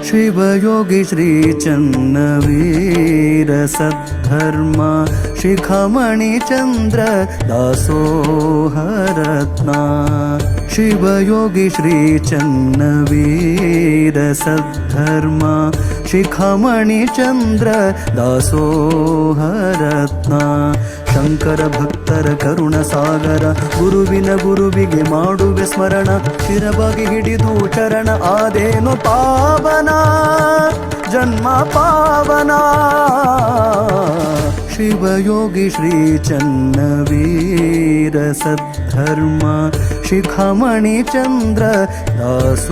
शिवयोगी श्री चन्नवीर सद्धर्म शिखमणि चन्द्र दासोहरत्ना शिवयोगी श्री चन्नवीर सद्धर्म शिखमणि चन्द्र दासोहरत्ना ಶಂಕರ ಭಕ್ತರ ಕರುಣ ಸಾಗರ ಗುರುವಿನ ಗುರುವಿಗೆ ಮಾಡುವೆ ಸ್ಮರಣ ಶಿರವಾಗಿ ಹಿಡಿದು ಚರಣ ಆದೇನು ಪಾವನ ಜನ್ಮ ಪಾವನ ಶಿವಯೋಗಿ ಶ್ರೀ ಚನ್ನವೀರ ಸದ್ಧರ್ಮ ಶಿಖಮಣಿ ಚಂದ್ರ ದಾಸೋಹರತ್ನ